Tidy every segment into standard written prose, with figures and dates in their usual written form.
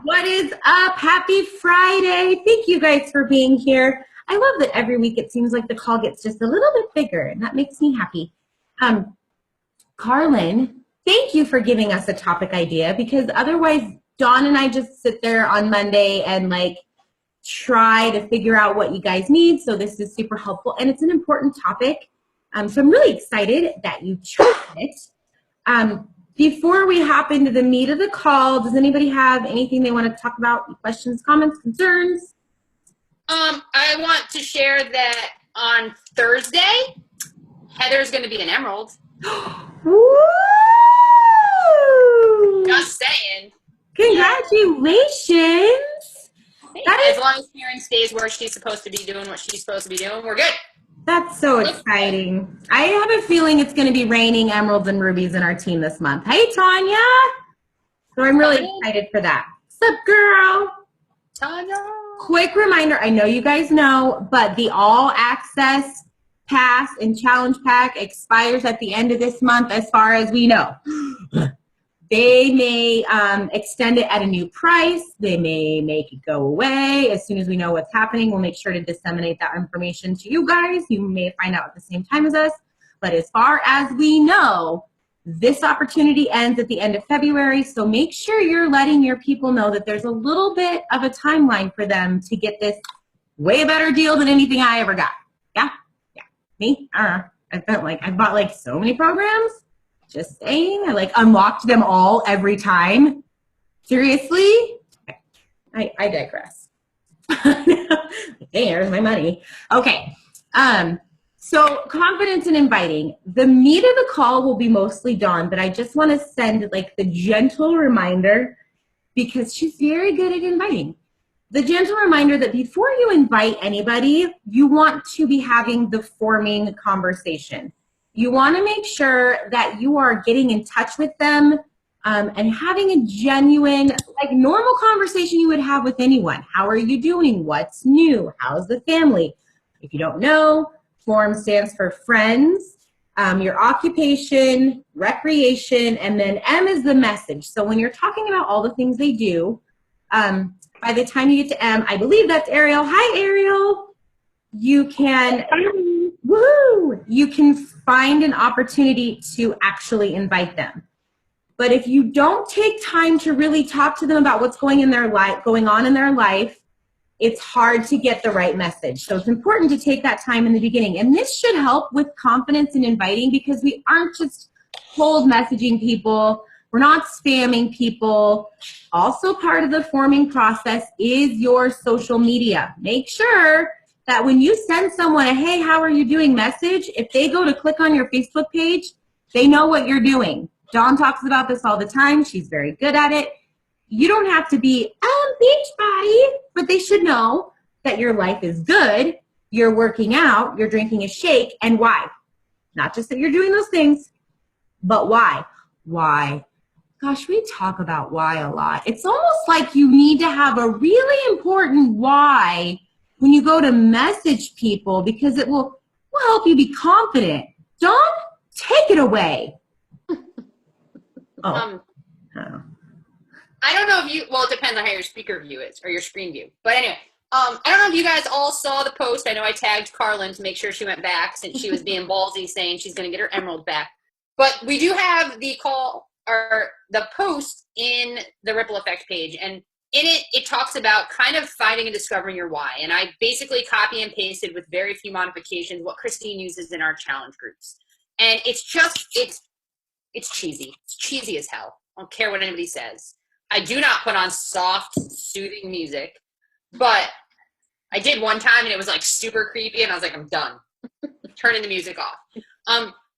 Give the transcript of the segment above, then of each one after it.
What is up? Happy Friday. Thank you guys for being here. I love that every week it seems like the call gets just a little bit bigger, and that makes me happy. Um, Carlin, thank you for giving us a topic idea because otherwise, Dawn and I just sit there on Monday and try to figure out what you guys need. So this is super helpful, and it's an important topic. So I'm really excited that you chose it. Before we hop into the meat of the call, does anybody have anything they want to talk about? Questions, comments, concerns? I want to share that on Thursday, Heather's going to be an Emerald. Woo! Just saying. Congratulations! That As is long as Karen stays where she's supposed to be doing what she's supposed to be doing, we're good. that's so exciting. I have a feeling it's going to be raining emeralds and rubies in our team this month. Hey, Tanya! So I'm really excited for that. What's up, girl? Tanya. Quick reminder, I know you guys know, but the all access pass and challenge pack expires at the end of this month as far as we know. They may extend it at a new price. They may make it go away. As soon as we know what's happening, we'll make sure to disseminate that information to you guys. You may find out at the same time as us. But as far as we know, this opportunity ends at the end of February. So make sure you're letting your people know that there's a little bit of a timeline for them to get this way better deal than anything I ever got. Yeah? Yeah. Me? I felt like I bought so many programs. Just saying. I unlocked them all every time. Seriously? I digress. There's my money. Okay. So confidence and inviting. The meat of the call will be mostly Dawn, but I just want to send the gentle reminder because she's very good at inviting. The gentle reminder that before you invite anybody, you want to be having the forming conversation. You want to make sure that you are getting in touch with them and having a genuine, normal conversation you would have with anyone. How are you doing? What's new? How's the family? If you don't know, FORM stands for friends, your occupation, recreation, and then M is the message. So when you're talking about all the things they do, by the time you get to M, I believe that's Ariel. Hi, Ariel. You can... Woo! You can find an opportunity to actually invite them. But if you don't take time to really talk to them about what's going on in their life, it's hard to get the right message. So it's important to take that time in the beginning. And this should help with confidence in inviting because we aren't just cold messaging people. We're not spamming people. Also part of the forming process is your social media. Make sure that when you send someone a, hey, how are you doing message, if they go to click on your Facebook page, they know what you're doing. Dawn talks about this all the time. She's very good at it. You don't have to be, beach body, but they should know that your life is good, you're working out, you're drinking a shake, and why. Not just that you're doing those things, but why. Why? Gosh, we talk about why a lot. It's almost like you need to have a really important why when you go to message people because it will help you be confident. Dawn, take it away. Oh. I don't know if you, well, it depends on how your speaker view is or your screen view. But anyway, I don't know if you guys all saw the post. I know I tagged Carlin to make sure she went back since she was being ballsy saying she's going to get her emerald back. But we do have the call or the post in the Ripple Effect page. And in it, it talks about kind of finding and discovering your why. And I basically copy and pasted with very few modifications what Christine uses in our challenge groups. And it's just, it's cheesy. It's cheesy as hell. I don't care what anybody says. I do not put on soft, soothing music, but I did one time and it was super creepy and I was like, I'm done. Turning the music off.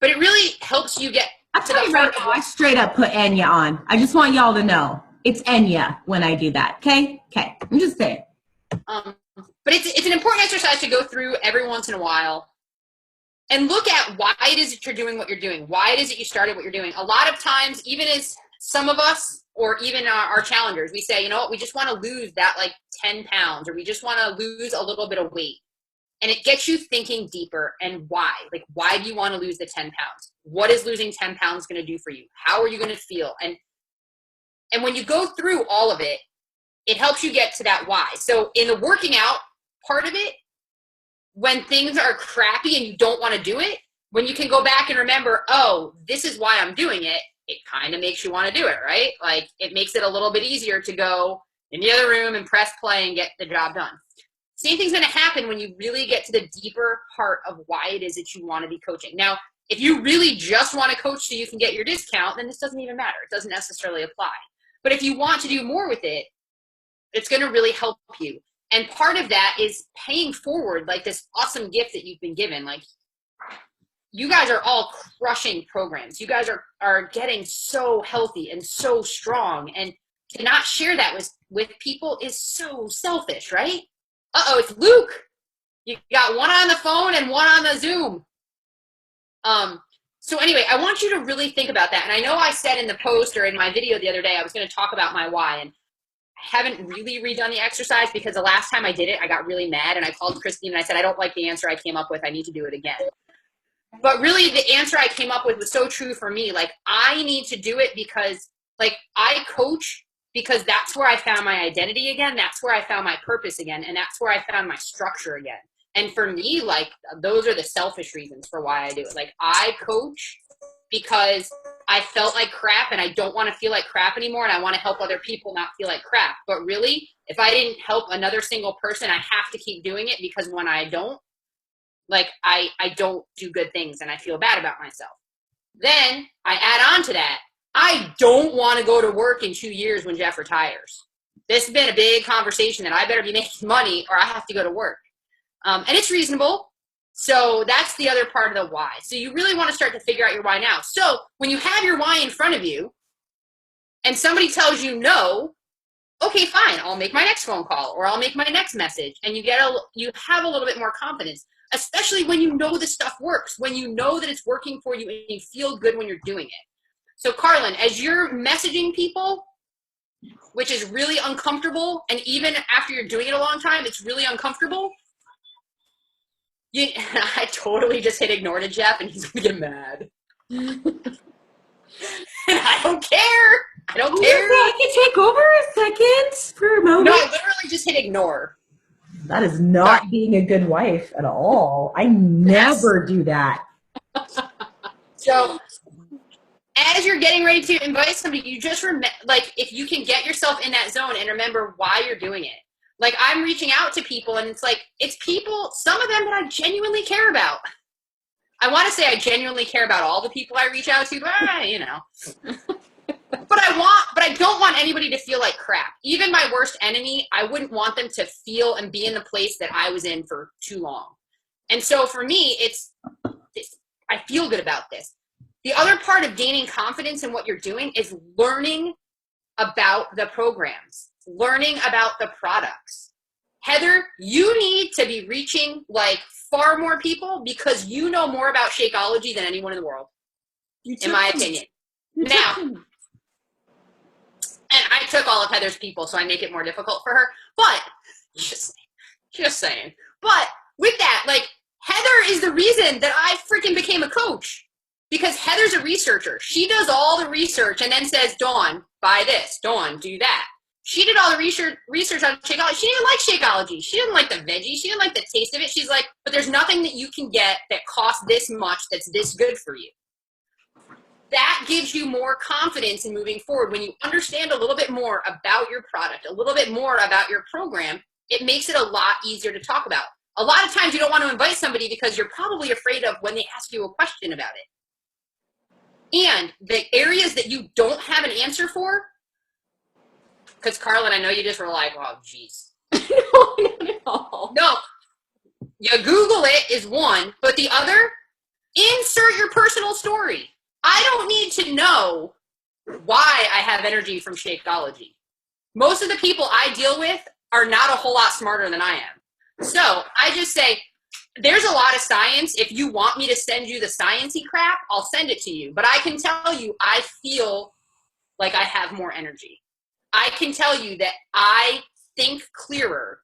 But it really helps you get to the heart of I straight up put Enya on. I just want y'all to know. It's Enya when I do that, okay? Okay, I'm just saying. But it's an important exercise to go through every once in a while and look at why it is that you're doing what you're doing. Why it is that you started what you're doing. A lot of times, even as some of us, or even our challengers, we say, you know what, we just want to lose that 10 pounds, or we just want to lose a little bit of weight. And it gets you thinking deeper and why. Why do you want to lose the 10 pounds? What is losing 10 pounds going to do for you? How are you going to feel? And when you go through all of it, it helps you get to that why. So in the working out part of it, when things are crappy and you don't want to do it, when you can go back and remember, oh, this is why I'm doing it, it kind of makes you want to do it, right? Like, it makes it a little bit easier to go in the other room and press play and get the job done. Same thing's going to happen when you really get to the deeper part of why it is that you want to be coaching. Now, if you really just want to coach so you can get your discount, then this doesn't even matter. It doesn't necessarily apply. But if you want to do more with it, it's going to really help you. And part of that is paying forward like this awesome gift that you've been given. Like, you guys are all crushing programs. You guys are getting so healthy and so strong. And to not share that with people is so selfish, right? Uh-oh, it's Luke. You got one on the phone and one on the Zoom. So anyway, I want you to really think about that. And I know I said in the post or in my video the other day, I was going to talk about my why. And I haven't really redone the exercise because the last time I did it, I got really mad. And I called Christine and I said, I don't like the answer I came up with. I need to do it again. But really, the answer I came up with was so true for me. Like, I need to do it because, like, I coach because that's where I found my identity again. That's where I found my purpose again. And that's where I found my structure again. And for me, like, those are the selfish reasons for why I do it. Like, I coach because I felt like crap and I don't want to feel like crap anymore. And I want to help other people not feel like crap. But really, if I didn't help another single person, I have to keep doing it because when I don't, like, I don't do good things and I feel bad about myself. Then I add on to that, I don't want to go to work in 2 years when Jeff retires. This has been a big conversation that I better be making money or I have to go to work. And it's reasonable. So that's the other part of the why. So you really want to start to figure out your why now. So when you have your why in front of you and somebody tells you no, okay, fine, I'll make my next phone call or I'll make my next message. And you have a little bit more confidence, especially when you know the stuff works, when you know that it's working for you and you feel good when you're doing it. So Carlin, as you're messaging people, which is really uncomfortable, and even after you're doing it a long time, it's really uncomfortable. I totally just hit ignore to Jeff and he's gonna get mad. And I don't care. I don't care. I can take over a second for a moment. No, I literally just hit ignore. That is not being a good wife at all. I never do that. So as you're getting ready to invite somebody, you just remember, like, if you can get yourself in that zone and remember why you're doing it. Like, I'm reaching out to people and it's like, it's people, some of them that I genuinely care about. I want to say I genuinely care about all the people I reach out to, but you know. But I don't want anybody to feel like crap. Even my worst enemy, I wouldn't want them to feel and be in the place that I was in for too long. And so for me, I feel good about this. The other part of gaining confidence in what you're doing is learning about the programs, learning about the products. Heather, you need to be reaching like far more people because you know more about Shakeology than anyone in the world, in my opinion. Now, and I took all of Heather's people, so I make it more difficult for her. But just saying. But with that, like, Heather is the reason that I freaking became a coach. Because Heather's a researcher. She does all the research and then says, Dawn, buy this. Dawn, do that. She did all the research on Shakeology. She didn't like Shakeology. She didn't like the veggie. She didn't like the taste of it. She's like, but there's nothing that you can get that costs this much that's this good for you. That gives you more confidence in moving forward. When you understand a little bit more about your product, a little bit more about your program, it makes it a lot easier to talk about. A lot of times you don't want to invite somebody because you're probably afraid of when they ask you a question about it. And the areas that you don't have an answer for, because Carlin, I know you just were like, oh, geez. No. You Google it is one, but the other, insert your personal story. I don't need to know why I have energy from Shakeology. Most of the people I deal with are not a whole lot smarter than I am. So I just say, there's a lot of science. If you want me to send you the sciencey crap, I'll send it to you. But I can tell you, I feel like I have more energy. I can tell you that I think clearer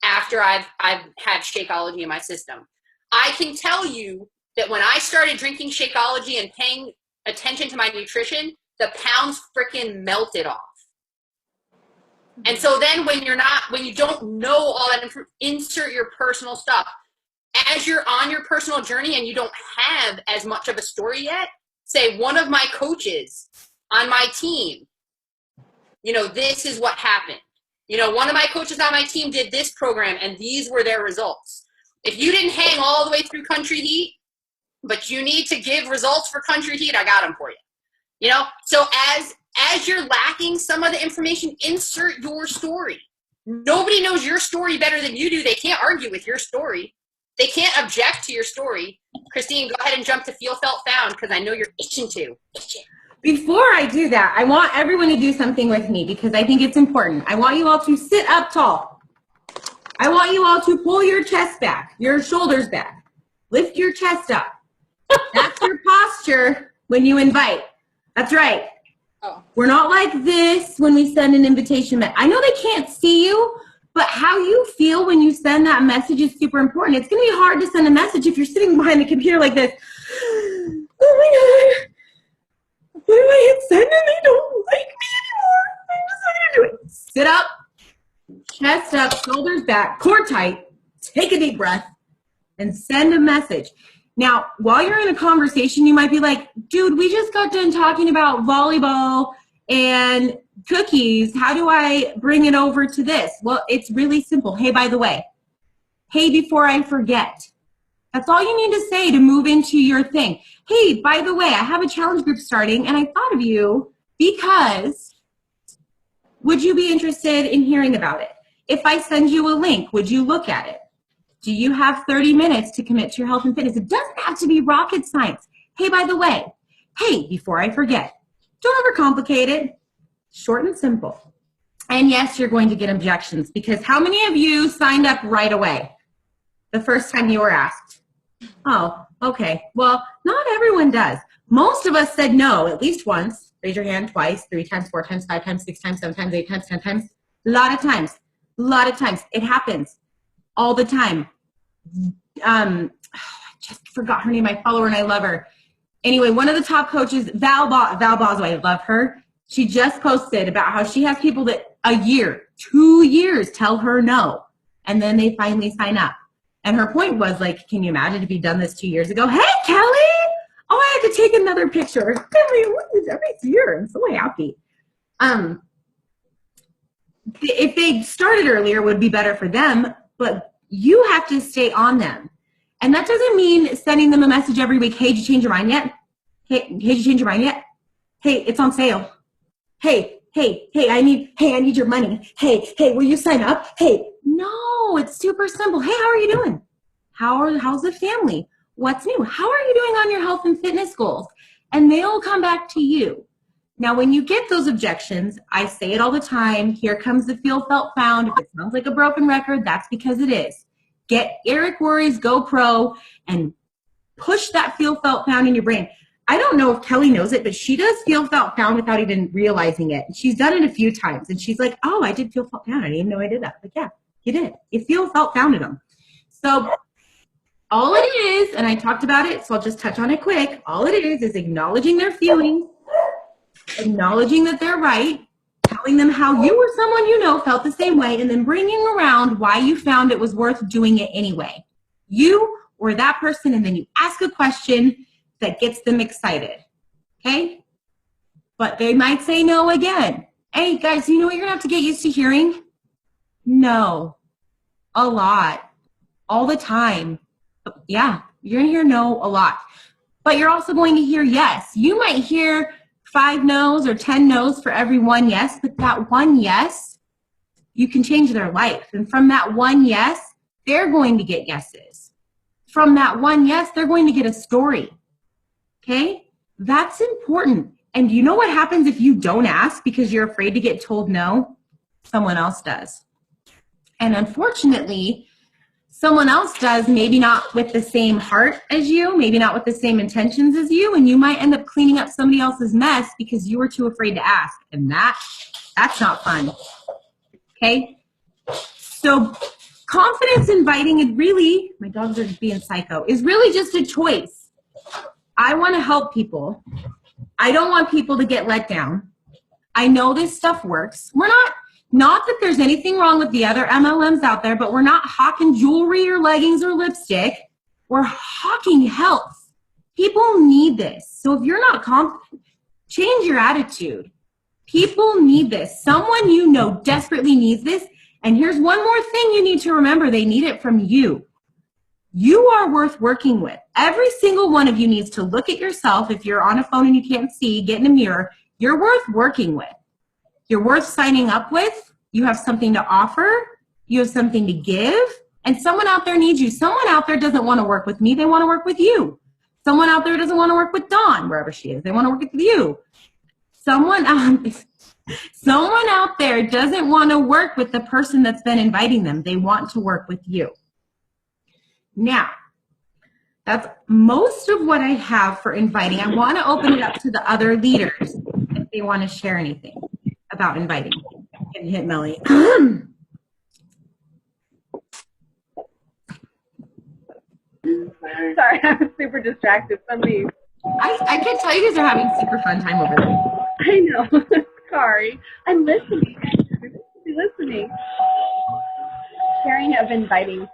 after I've had Shakeology in my system. I can tell you that when I started drinking Shakeology and paying attention to my nutrition, the pounds freaking melted off. And so then when you don't know all that, insert your personal stuff. As you're on your personal journey and you don't have as much of a story yet, say one of my coaches on my team, this is what happened. One of my coaches on my team did this program and these were their results. If you didn't hang all the way through Country Heat, but you need to give results for Country Heat, I got them for you. So as you're lacking some of the information, insert your story. Nobody knows your story better than you do. They can't argue with your story. They can't object to your story. Christine, go ahead and jump to Feel, Felt, Found, because I know you're itching to. Before I do that, I want everyone to do something with me because I think it's important. I want you all to sit up tall. I want you all to pull your chest back, your shoulders back. Lift your chest up. That's your posture when you invite. That's right. Oh. We're not like this when we send an invitation. I know they can't see you, but how you feel when you send that message is super important. It's going to be hard to send a message if you're sitting behind the computer like this. Oh my God. What do I hit send and they don't like me anymore? I'm just not going to do it. Sit up, chest up, shoulders back, core tight, take a deep breath, and send a message. Now, while you're in a conversation, you might be like, dude, we just got done talking about volleyball and cookies. How do I bring it over to this? Well, it's really simple. Hey, by the way. Hey, before I forget. That's all you need to say to move into your thing. Hey, by the way, I have a challenge group starting, and I thought of you because would you be interested in hearing about it? If I send you a link, would you look at it? Do you have 30 minutes to commit to your health and fitness? It doesn't have to be rocket science. Hey, by the way, hey, before I forget, don't overcomplicate it. Short and simple. And yes, you're going to get objections because how many of you signed up right away the first time you were asked? Oh, okay. Well, not everyone does. Most of us said no at least once. Raise your hand twice, 3 times, 4 times, 5 times, 6 times, 7 times, 8 times, 10 times. A lot of times. A lot of times. It happens all the time. I just forgot her name. I follow her and I love her. Anyway, one of the top coaches, Val Bosway, I love her. She just posted about how she has people that a year, 2 years tell her no. And then they finally sign up. And her point was like, can you imagine if you'd done this 2 years ago? Hey, Kelly! Oh, I had to take another picture. Every year. I'm so happy. If they started earlier, it would be better for them, but you have to stay on them. And that doesn't mean sending them a message every week. Hey, did you change your mind yet? Hey, did you change your mind yet? Hey, it's on sale. Hey, I need your money. Hey, will you sign up? Hey, no, it's super simple. Hey, how are you doing? How's the family? What's new? How are you doing on your health and fitness goals? And they'll come back to you. Now, when you get those objections, I say it all the time. Here comes the Feel, Felt, Found. If it sounds like a broken record, that's because it is. Get Eric Worre's GoPro and push that Feel, Felt, Found in your brain. I don't know if Kelly knows it, but she does Feel, Felt, Found without even realizing it. She's done it a few times, and she's like, oh, I did Feel, Felt, Found. I didn't even know I did that. Like, yeah, you did. You Feel, Felt, Founded them. So all it is, and I talked about it, so I'll just touch on it quick. All it is acknowledging their feelings, acknowledging that they're right, telling them how you or someone you know felt the same way, and then bringing around why you found it was worth doing it anyway. You or that person, and then you ask a question that gets them excited, okay? But they might say no again. Hey, guys, you know what you're going to have to get used to hearing? No. A lot. All the time. Yeah, you're going to hear no a lot. But you're also going to hear yes. You might hear 5 no's or 10 no's for every 1 yes, but that 1 yes, you can change their life. And from that 1 yes, they're going to get yeses. From that 1 yes, they're going to get a story. Okay? That's important. And you know what happens if you don't ask because you're afraid to get told no? Someone else does. And unfortunately, someone else does, maybe not with the same heart as you, maybe not with the same intentions as you, and you might end up cleaning up somebody else's mess because you were too afraid to ask. And that's not fun. Okay? So confidence inviting is really, my dogs are being psycho, is really just a choice. I want to help people. I don't want people to get let down. I know this stuff works. We're not Not that there's anything wrong with the other MLMs out there, but we're not hawking jewelry or leggings or lipstick. We're hawking health. People need this. So if you're not confident, change your attitude. People need this. Someone you know desperately needs this. And here's one more thing you need to remember. They need it from you. You are worth working with. Every single one of you needs to look at yourself. If you're on a phone and you can't see, get in a mirror. You're worth working with. You're worth signing up with. You have something to offer. You have something to give. And someone out there needs you. Someone out there doesn't want to work with me. They want to work with you. Someone out there doesn't want to work with Dawn, wherever she is. They want to work with you. Someone out there doesn't want to work with the person that's been inviting them. They want to work with you. Now, that's most of what I have for inviting. I want to open it up to the other leaders if they want to share anything about inviting. And hit Melly. Sorry, I was super distracted. Somebody. I can tell you guys are having super fun time over there. I know. Sorry. I'm listening. I'm listening. Sharing of inviting.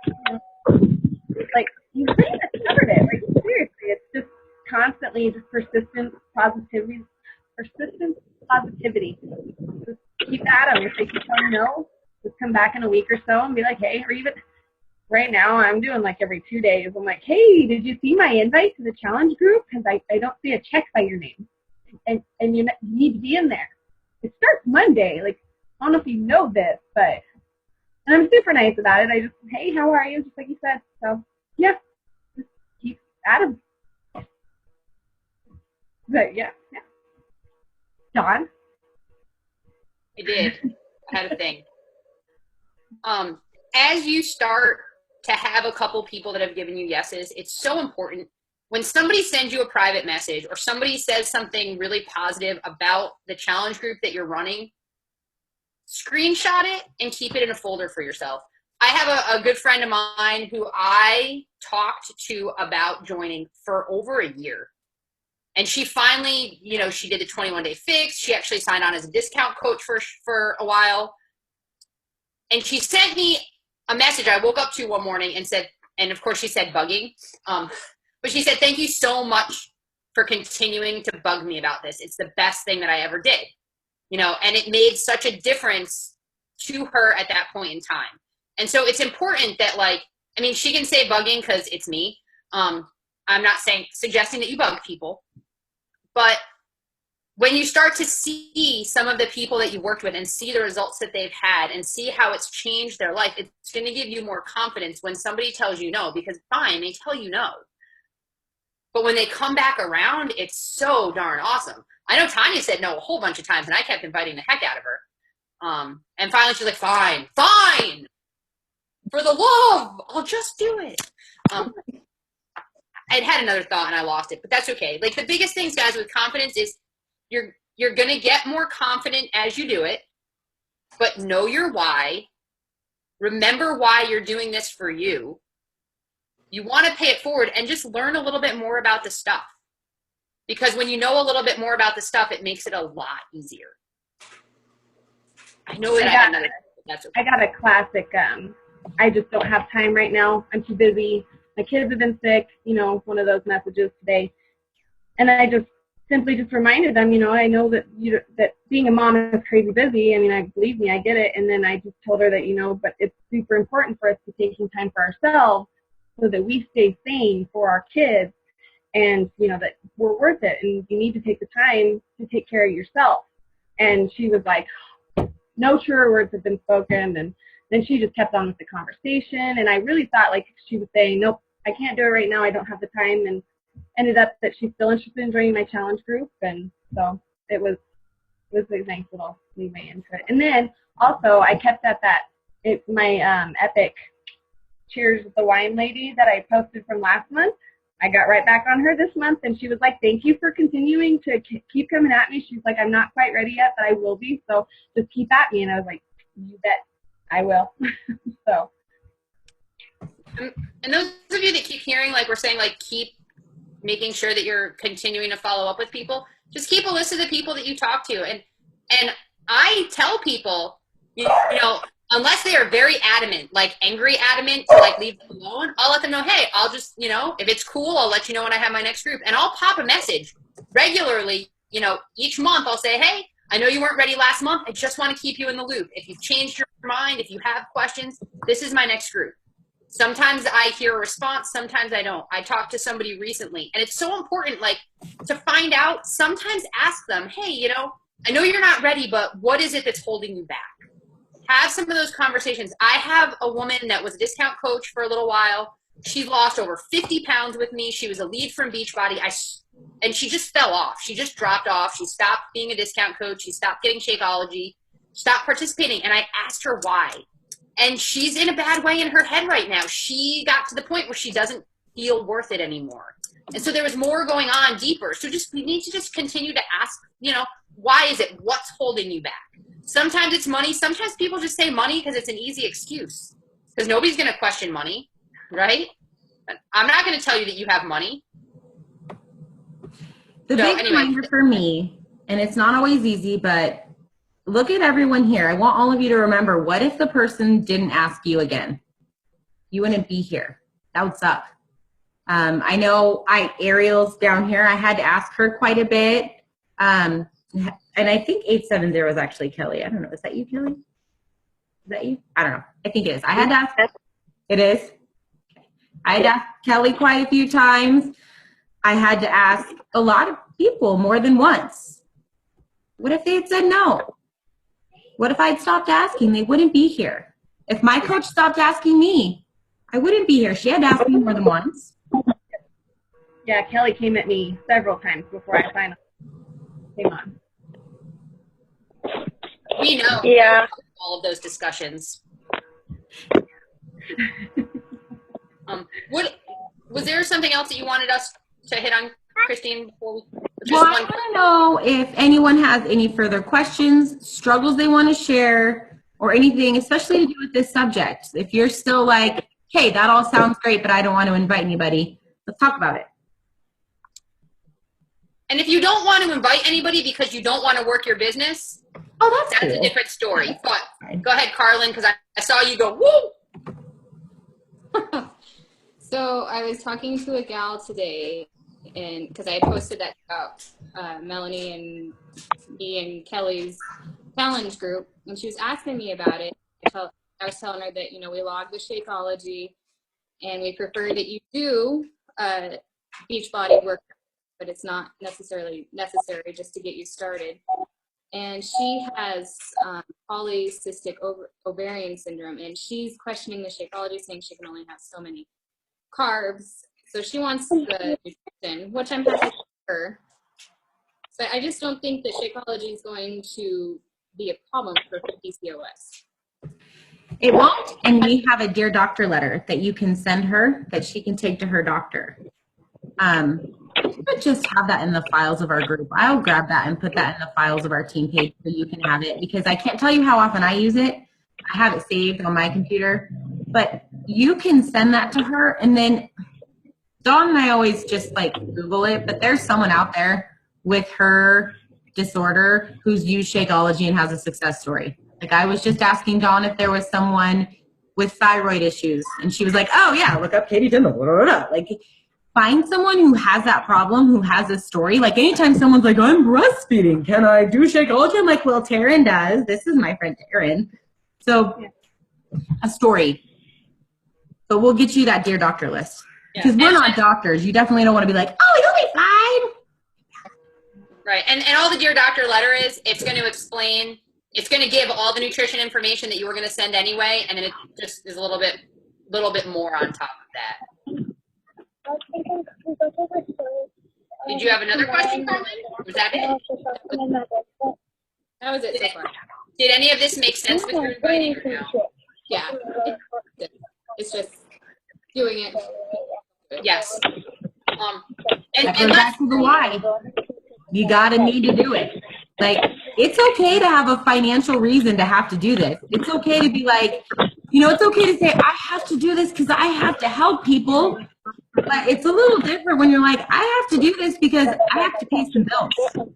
Like, you pretty much covered it. Like, seriously, it's just constantly just persistent positivity. Just keep at them. If they keep telling no, just come back in a week or so and be like, hey, or even right now I'm doing like every 2 days. I'm like, hey, did you see my invite to the challenge group? Because I don't see a check by your name. And you need to be in there. It starts Monday. Like, I don't know if you know this, but, and I'm super nice about it. I just, hey, how are you? Just like you said. So, yeah, just keep at them. But, yeah. Dawn? I did. I had a thing. As you start to have a couple people that have given you yeses, it's so important. When somebody sends you a private message or somebody says something really positive about the challenge group that you're running, screenshot it and keep it in a folder for yourself. I have a good friend of mine who I talked to about joining for over a year. And she finally, she did the 21-day fix. She actually signed on as a discount coach for a while. And she sent me a message I woke up to one morning and said, and of course she said bugging. But she said, thank you so much for continuing to bug me about this. It's the best thing that I ever did. And it made such a difference to her at that point in time. And so it's important that she can say bugging because it's me. I'm not suggesting that you bug people. But when you start to see some of the people that you worked with and see the results that they've had and see how it's changed their life, it's going to give you more confidence when somebody tells you no, because fine, they tell you no. But when they come back around, it's so darn awesome. I know Tanya said no a whole bunch of times and I kept inviting the heck out of her. And finally she's like, fine, for the love, I'll just do it. I had another thought and I lost it, but that's okay. Like, the biggest things, guys, with confidence is you're going to get more confident as you do it, but know your why. Remember why you're doing this for you. You want to pay it forward and just learn a little bit more about the stuff. Because when you know a little bit more about the stuff, it makes it a lot easier. I know that I had another, but that's okay. I got a classic, I just don't have time right now. I'm too busy. My kids have been sick, one of those messages today. And I just simply just reminded them, I know that that being a mom is crazy busy. Believe me, I get it. And then I just told her that, but it's super important for us to take some time for ourselves so that we stay sane for our kids and, that we're worth it. And you need to take the time to take care of yourself. And she was like, no truer words have been spoken. And then she just kept on with the conversation. And I really thought she was saying, nope, I can't do it right now. I don't have the time. And ended up that she's still interested in joining my challenge group. And so it was a nice little leeway into it. And then also I kept at my Epic Cheers with the Wine Lady that I posted from last month. I got right back on her this month, and she was like, thank you for continuing to keep coming at me. She's like, I'm not quite ready yet, but I will be. So just keep at me. And I was like, you bet I will. So. And those of you that keep hearing, we're saying, keep making sure that you're continuing to follow up with people, just keep a list of the people that you talk to. And I tell people, you know, unless they are very adamant, like angry adamant to like leave them alone, I'll let them know, hey, I'll just, you know, if it's cool, I'll let you know when I have my next group. And I'll pop a message regularly, you know, each month I'll say, hey, I know you weren't ready last month. I just want to keep you in the loop. If you've changed your mind, if you have questions, this is my next group. Sometimes I hear a response, sometimes I don't. I talked to somebody recently, and it's so important, like, to find out, sometimes ask them, hey, you know, I know you're not ready, but what is it that's holding you back? Have some of those conversations. I have a woman that was a discount coach for a little while. She lost over 50 pounds with me. She was a lead from Beachbody. And she just fell off. She just dropped off. She stopped being a discount coach. She stopped getting Shakeology, stopped participating. And I asked her why. And she's in a bad way in her head right now. She got to the point where she doesn't feel worth it anymore. And so there was more going on deeper. So we need to just continue to ask, you know, why is it? What's holding you back? Sometimes it's money. Sometimes people just say money because it's an easy excuse. Because nobody's going to question money, right? I'm not going to tell you that you have money. The big reminder for me, and it's not always easy, but look at everyone here. I want all of you to remember, what if the person didn't ask you again? You wouldn't be here. That would suck. I know Ariel's down here. I had to ask her quite a bit. And I think 870 is actually Kelly. I don't know. Is that you, Kelly? Is that you? I don't know. I think it is. I had to ask. It is? Okay. I had to ask Kelly quite a few times. I had to ask a lot of people more than once. What if they had said no? What if I'd stopped asking? They wouldn't be here. If my coach stopped asking me, I wouldn't be here. She had to ask me more than once. Yeah, Kelly came at me several times before I finally came on. We know. Yeah. All of those discussions. Was there something else that you wanted us to hit on, Christine? Well, I want to know if anyone has any further questions, struggles they want to share, or anything, especially to do with this subject. If you're still like, hey, that all sounds great, but I don't want to invite anybody, let's talk about it. And if you don't want to invite anybody because you don't want to work your business, that's cool. a different story. But go ahead, Carlin, because I saw you go, woo! So I was talking to a gal today, and because I had posted that about Melanie and me and Kelly's challenge group, and she was asking me about it. I was telling her that, you know, we log the Shakeology, and we prefer that you do Beachbody work, but it's not necessarily necessary just to get you started. And she has polycystic ovarian syndrome, and she's questioning the Shakeology, saying she can only have so many carbs. So she wants the nutrition, which I'm happy for her. But I just don't think that Shakeology is going to be a problem for PCOS. It won't, and we have a Dear Doctor letter that you can send her that she can take to her doctor. Just have that in the files of our group. I'll grab that and put that in the files of our team page so you can have it, because I can't tell you how often I use it. I have it saved on my computer, but you can send that to her. And then Dawn and I always just like Google it, but there's someone out there with her disorder who's used Shakeology and has a success story. Like, I was just asking Dawn if there was someone with thyroid issues, and she was like, oh yeah, look up Katie Tindall. Like, find someone who has that problem, who has a story. Like, anytime someone's like, I'm breastfeeding, can I do Shakeology? I'm like, well, Taryn does. This is my friend Taryn. So a story. So we'll get you that Dear Doctor list. Because we're not doctors. You definitely don't want to be like, oh, you'll be fine. Right. And all the Dear Doctor letter is, it's going to explain, it's going to give all the nutrition information that you were going to send anyway, and then it just is a little bit more on top of that. Did you have another question, Carmen? Was that it? That was it so far. Did any of this make sense with your inviting or no? Yeah. It's just doing it. Yes. That goes back to the why. You gotta need to do it. Like, it's okay to have a financial reason to have to do this. It's okay to be like, you know, it's okay to say, I have to do this because I have to help people. But it's a little different when you're like, I have to do this because I have to pay some bills.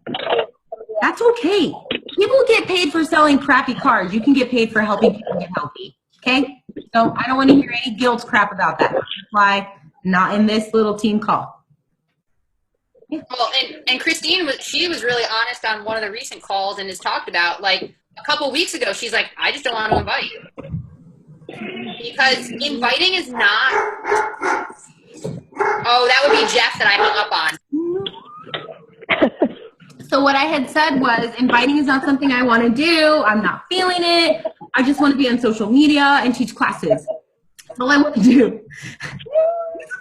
That's okay. People get paid for selling crappy cars. You can get paid for helping people get healthy. Okay? So I don't want to hear any guilt crap about that. That's why not in this little team call. Well, and Christine was really honest on one of the recent calls and has talked about, like, a couple weeks ago, she's like, I just don't want to invite you. Because inviting is not, oh, that would be Jeff that I hung up on. So what I had said was inviting is not something I want to do. I'm not feeling it. I just want to be on social media and teach classes. That's all I want to do. I'm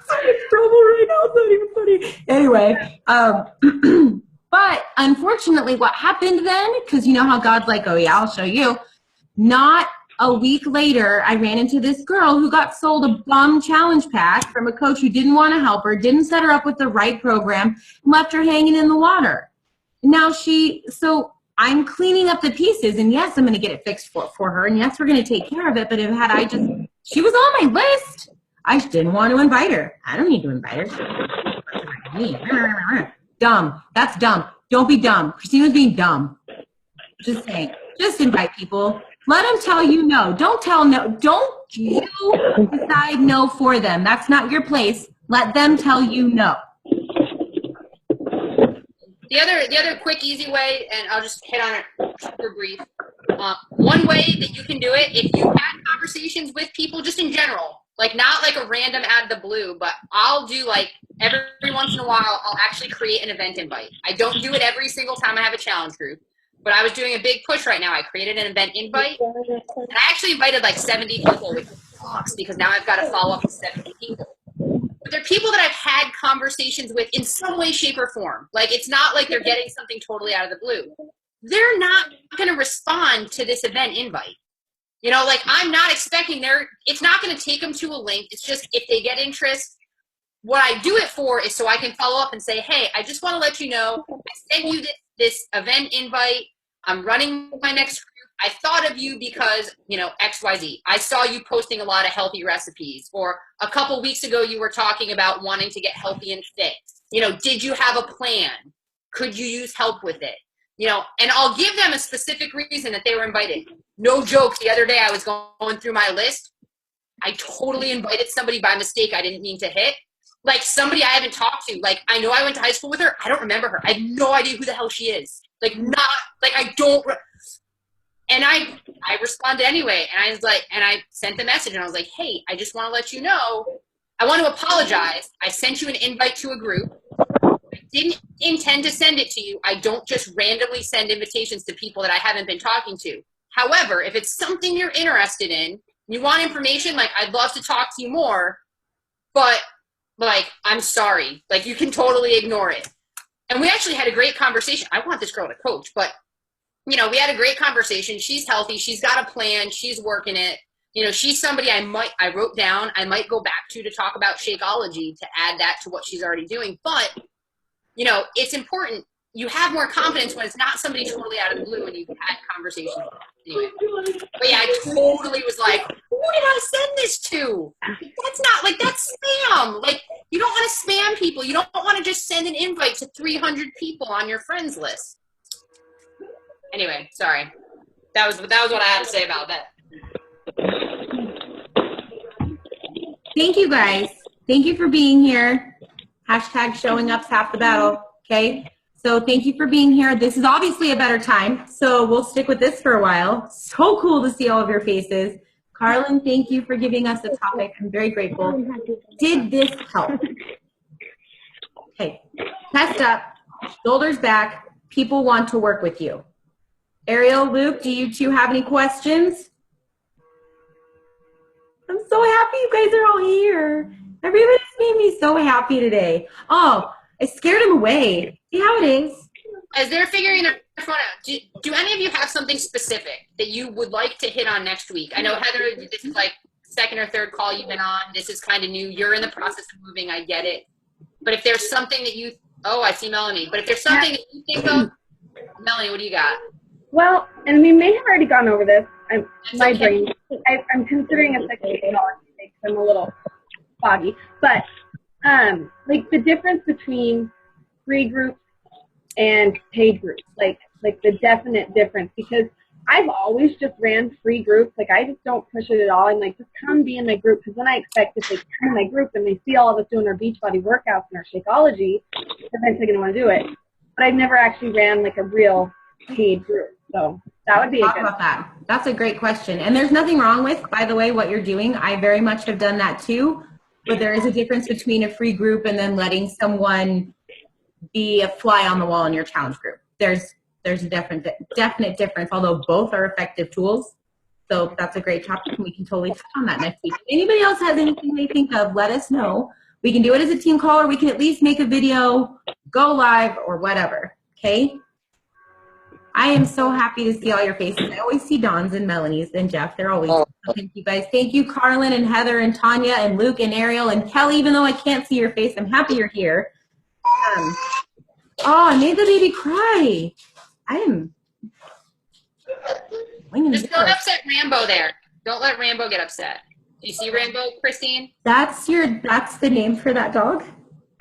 so in trouble right now. It's not even funny. Anyway, but unfortunately what happened then, because you know how God's like, oh yeah, I'll show you. Not a week later, I ran into this girl who got sold a bum challenge pack from a coach who didn't want to help her, didn't set her up with the right program, and left her hanging in the water. Now so I'm cleaning up the pieces, and yes, I'm going to get it fixed for her, and yes, we're going to take care of it, but she was on my list. I just didn't want to invite her. I don't need to invite her. Dumb. That's dumb. Don't be dumb. Christina's being dumb. Just saying. Just invite people. Let them tell you no. Don't tell no. Don't you decide no for them. That's not your place. Let them tell you no. The other quick, easy way, and I'll just hit on it super brief. One way that you can do it, if you had conversations with people just in general, like not like a random out of the blue, but I'll do like every once in a while, I'll actually create an event invite. I don't do it every single time I have a challenge group, but I was doing a big push right now. I created an event invite, and I actually invited like 70 people, which sucks because now I've got to follow up with 70 people. But they're people that I've had conversations with in some way, shape, or form. Like, it's not like they're getting something totally out of the blue. They're not going to respond to this event invite. You know, like, I'm not expecting it's not going to take them to a link. It's just if they get interest, what I do it for is so I can follow up and say, hey, I just want to let you know, I sent you this event invite. I'm running my next group. I thought of you because, you know, XYZ. I saw you posting a lot of healthy recipes, or a couple weeks ago you were talking about wanting to get healthy and fit. You know, did you have a plan? Could you use help with it? You know, and I'll give them a specific reason that they were invited. No joke, the other day I was going through my list. I totally invited somebody by mistake I didn't mean to hit. Like somebody I haven't talked to. Like, I know I went to high school with her. I don't remember her. I have no idea who the hell she is. And I responded anyway, and I was like, and I sent the message, and I was like, hey, I just want to let you know, I want to apologize. I sent you an invite to a group. I didn't intend to send it to you. I don't just randomly send invitations to people that I haven't been talking to. However, if it's something you're interested in, you want information, like, I'd love to talk to you more, but, like, I'm sorry. Like, you can totally ignore it. And we actually had a great conversation. I want this girl to coach, but you know, we had a great conversation. She's healthy. She's got a plan. She's working it. You know, she's somebody I wrote down, I might go back to talk about Shakeology to add that to what she's already doing. But, you know, it's important. You have more confidence when it's not somebody totally out of the blue and you've had conversations. Anyway. But yeah, I totally was like, who did I send this to? That's not, like, that's spam. Like, you don't want to spam people. You don't want to just send an invite to 300 people on your friends list. Anyway, sorry. That was what I had to say about that. Thank you guys. Thank you for being here. Hashtag showing up's half the battle. Okay. So thank you for being here. This is obviously a better time. So we'll stick with this for a while. So cool to see all of your faces. Carlin, thank you for giving us a topic. I'm very grateful. Did this help? Okay. Chest up, shoulders back. People want to work with you. Ariel, Luke, do you two have any questions? I'm so happy you guys are all here. Everybody's made me so happy today. Oh, I scared him away. See how it is? As they're figuring their phone out, do any of you have something specific that you would like to hit on next week? I know, Heather, this is like second or third call you've been on. This is kind of new. You're in the process of moving. I get it. But if there's something that you, oh, I see Melanie. But if there's something that you think of, Melanie, what do you got? Well, and we may have already gone over this. I'm considering a second technology because I'm a little foggy. But like the difference between free groups and paid groups, like like the definite difference, because I've always just ran free groups. Like, I just don't push it at all. I'm like, just come be in my group, because then I expect if they come in my group and they see all of us doing our Beachbody workouts and our Shakeology, they're eventually going to want to do it. But I've never actually ran like a real paid group. So that would be a Talk good about that. That's a great question. And there's nothing wrong with, by the way, what you're doing. I very much have done that too. But there is a difference between a free group and then letting someone be a fly on the wall in your challenge group. There's a definite difference, although both are effective tools. So that's a great topic, and we can totally touch on that next week. If anybody else has anything they think of, let us know. We can do it as a team call, or we can at least make a video, go live, or whatever. Okay? I am so happy to see all your faces. I always see Dawn's and Melanie's and Jeff. They're always thank you guys. Thank you, Carlin and Heather and Tanya and Luke and Ariel and Kelly. Even though I can't see your face, I'm happy you're here. I made the baby cry. Just don't upset Rambo there. Don't let Rambo get upset. Do you see Rambo, Christine? That's the name for that dog?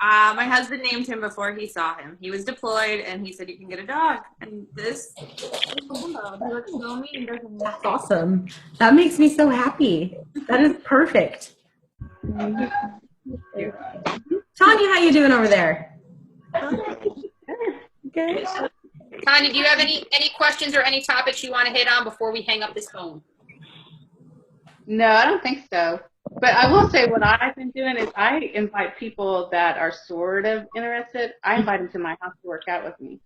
My husband named him before he saw him. He was deployed, and he said, you can get a dog. And this Rambo, he looks so mean, doesn't he? That's awesome. That makes me so happy. That is perfect. Tanya, how you doing over there? Good. Tanya, do you have any questions or any topics you want to hit on before we hang up this phone? No, I don't think so. But I will say what I've been doing is I invite people that are sort of interested. I invite them to my house to work out with me.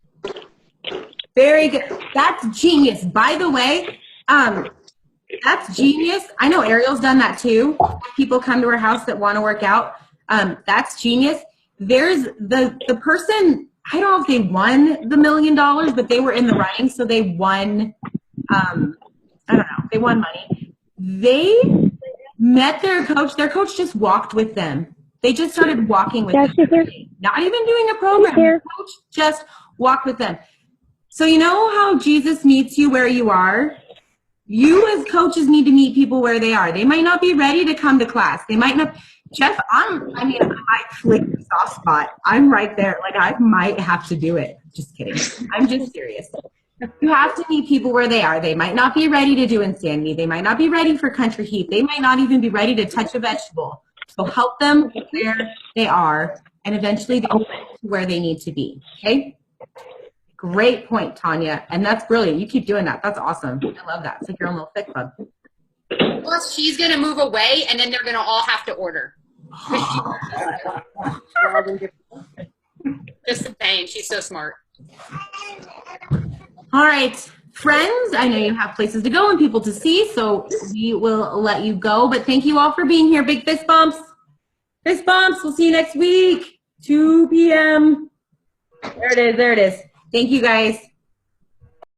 Very good. That's genius. By the way, that's genius. I know Ariel's done that too. People come to her house that want to work out. That's genius. There's the person, I don't know if they won the $1 million, but they were in the running, so they won, I don't know, they won money. They met their coach. Their coach just walked with them. They just started walking with them. Not even doing a program. The coach just walked with them. So you know how Jesus meets you where you are? You as coaches need to meet people where they are. They might not be ready to come to class. They might not. Jeff, I might flick the soft spot. I'm right there. Like, I might have to do it. Just kidding. I'm just serious. You have to meet people where they are. They might not be ready to do Insanity. They might not be ready for Country Heat. They might not even be ready to touch a vegetable. So help them where they are, and eventually they'll get to where they need to be. Okay? Great point, Tanya. And that's brilliant. You keep doing that. That's awesome. I love that. It's like your own little fit club. Plus, she's going to move away, and then they're going to all have to order. Just saying, she's so smart. All right, friends, I know you have places to go and people to see, so we will let you go. But thank you all for being here. Big fist bumps. Fist bumps. We'll see you next week, 2 p.m. There it is. There it is. Thank you, guys.